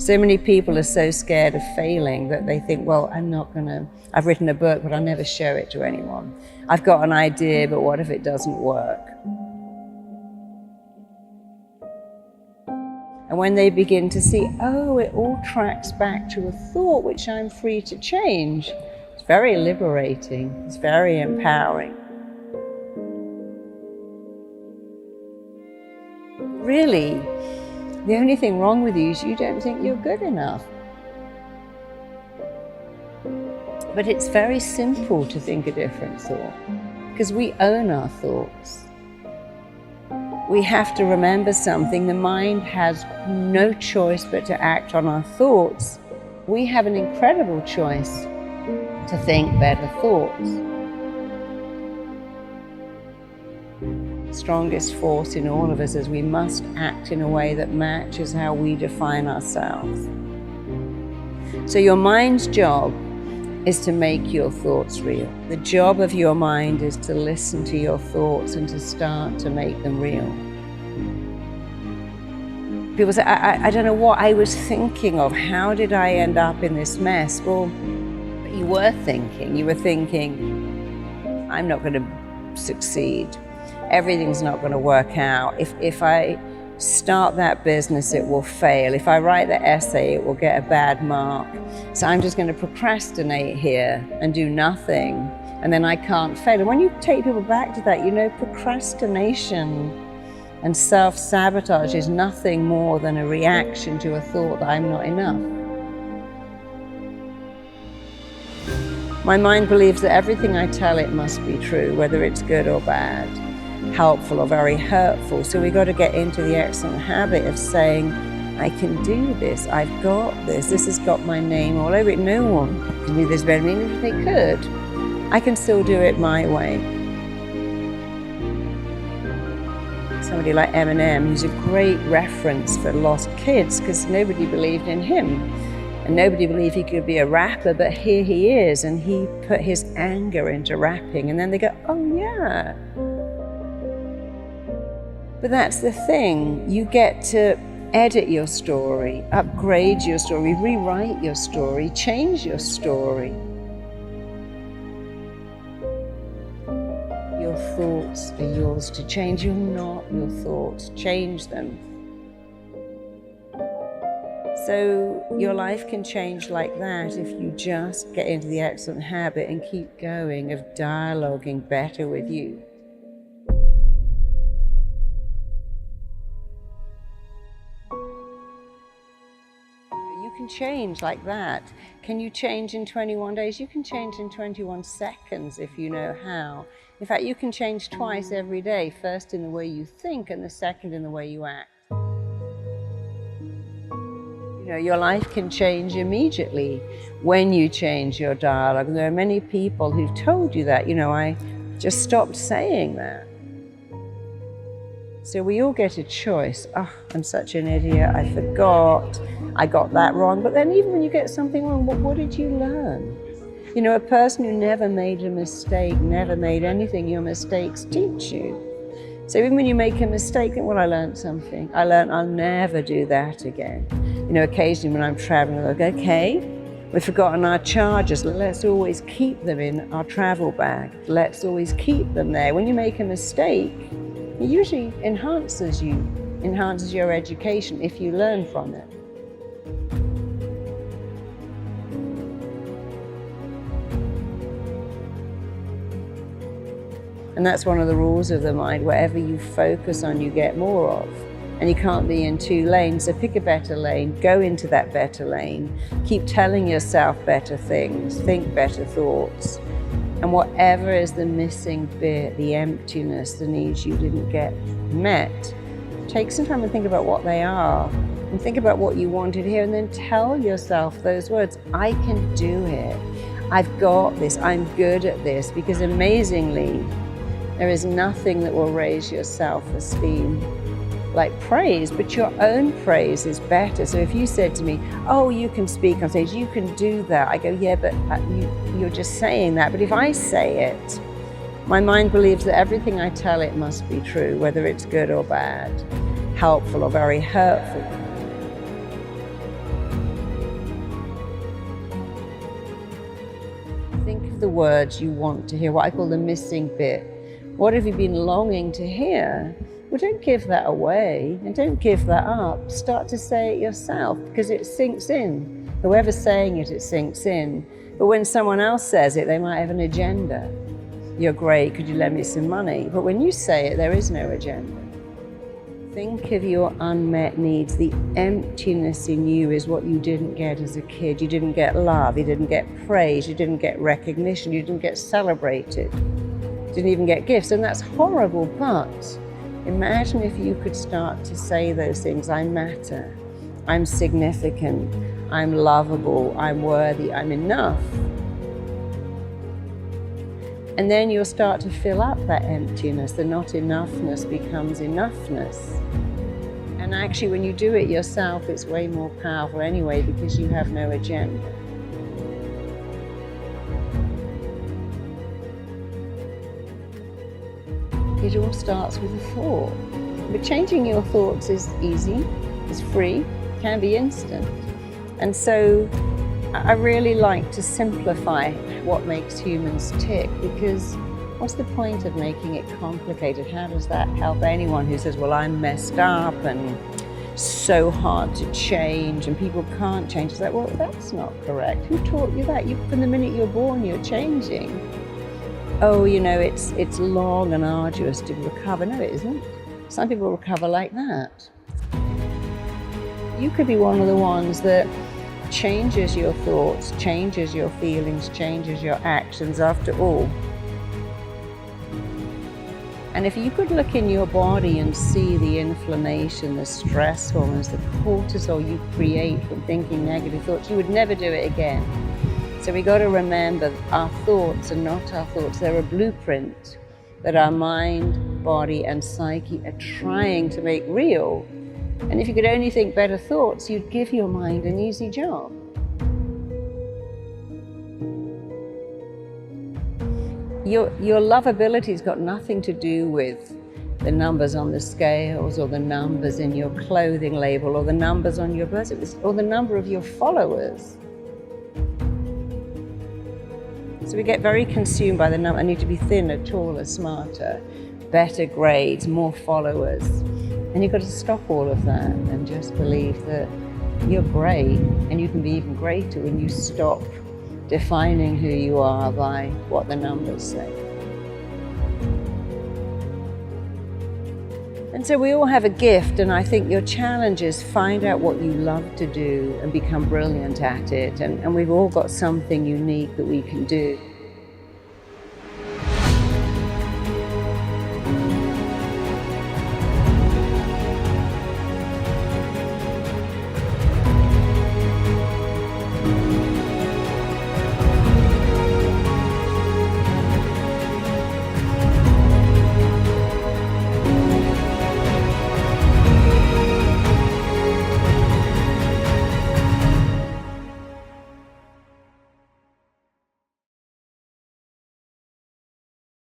So many people are so scared of failing that they think, well, I've written a book, but I'll never show it to anyone. I've got an idea, but what if it doesn't work? And when they begin to see, oh, it all tracks back to a thought which I'm free to change, it's very liberating, it's very empowering. Really, the only thing wrong with you is you don't think you're good enough. But it's very simple to think a different thought, because we own our thoughts. We have to remember something. The mind has no choice but to act on our thoughts. We have an incredible choice to think better thoughts. The strongest force in all of us is we must act in a way that matches how we define ourselves. So your mind's job is to make your thoughts real. The job of your mind is to listen to your thoughts and to start to make them real. People say, I don't know what I was thinking of. How did I end up in this mess? Well, you were thinking, I'm not going to succeed. Everything's not going to work out. If I start that business, it will fail. If I write the essay, it will get a bad mark. So I'm just going to procrastinate here and do nothing, and then I can't fail. And when you take people back to that, you know, procrastination and self-sabotage is nothing more than a reaction to a thought that I'm not enough. My mind believes that everything I tell it must be true, whether it's good or bad, helpful or very hurtful. So we've got to get into the excellent habit of saying, I can do this, I've got this has got my name all over it. No one can do this better than me. If they could, I can still do it my way. Somebody like Eminem, who's a great reference for lost kids, because nobody believed in him. And nobody believed he could be a rapper, but here he is, and he put his anger into rapping, and then they go, oh yeah. But that's the thing, you get to edit your story, upgrade your story, rewrite your story, change your story. Your thoughts are yours to change, you're not your thoughts, change them. So your life can change like that if you just get into the excellent habit and keep going of dialoguing better with you. You can change like that. Can you change in 21 days? You can change in 21 seconds if you know how. In fact, you can change twice every day, first in the way you think and the second in the way you act. You know, your life can change immediately when you change your dialogue. There are many people who've told you that. You know, I just stopped saying that. So we all get a choice. Oh, I'm such an idiot, I forgot, I got that wrong. But then even when you get something wrong, what did you learn? You know, a person who never made a mistake, never made anything, your mistakes teach you. So even when you make a mistake, think, well, I learned something. I learned I'll never do that again. You know, occasionally when I'm traveling, I go, okay, we've forgotten our chargers. Let's always keep them in our travel bag. Let's always keep them there. When you make a mistake, it usually enhances your education if you learn from it. And that's one of the rules of the mind. Whatever you focus on, you get more of. And you can't be in two lanes, so pick a better lane, go into that better lane, keep telling yourself better things, think better thoughts. And whatever is the missing bit, the emptiness, the needs you didn't get met, take some time and think about what they are, and think about what you wanted here, and then tell yourself those words. I can do it. I've got this. I'm good at this. Because amazingly, there is nothing that will raise your self-esteem like praise, but your own praise is better. So if you said to me, oh, you can speak on stage, you can do that. I go, yeah, but you're just saying that. But if I say it, my mind believes that everything I tell it must be true, whether it's good or bad, helpful or very hurtful. have the words you want to hear, what I call the missing bit. What have you been longing to hear? Well, don't give that away and don't give that up. Start to say it yourself because it sinks in. Whoever's saying it, it sinks in. But when someone else says it, they might have an agenda. You're great, could you lend me some money? But when you say it, there is no agenda. Think of your unmet needs. The emptiness in you is what you didn't get as a kid. You didn't get love, you didn't get praise, you didn't get recognition, you didn't get celebrated, you didn't even get gifts, and that's horrible, but imagine if you could start to say those things. I matter, I'm significant, I'm lovable, I'm worthy, I'm enough. And then you'll start to fill up that emptiness. The not enoughness becomes enoughness. And actually, when you do it yourself, it's way more powerful anyway because you have no agenda. It all starts with a thought. But changing your thoughts is easy, it's free, can be instant. And so I really like to simplify what makes humans tick, because what's the point of making it complicated? How does that help anyone who says, well, I'm messed up and so hard to change and people can't change? It's like, well, that's not correct. Who taught you that? From the minute you're born, you're changing. Oh, you know, it's long and arduous to recover. No, it isn't. Some people recover like that. You could be one of the ones that changes your thoughts, changes your feelings, changes your actions after all. And if you could look in your body and see the inflammation, the stress hormones, the cortisol you create from thinking negative thoughts, you would never do it again. So we got to remember our thoughts are not our thoughts. They're a blueprint that our mind, body, and psyche are trying to make real. And if you could only think better thoughts, you'd give your mind an easy job. Your lovability's got nothing to do with the numbers on the scales or the numbers in your clothing label or the numbers on your birth certificate or the number of your followers. So we get very consumed by the number. I need to be thinner, taller, smarter, better grades, more followers. And you've got to stop all of that and just believe that you're great, and you can be even greater when you stop defining who you are by what the numbers say. And so we all have a gift, and I think your challenge is find out what you love to do and become brilliant at it. And we've all got something unique that we can do.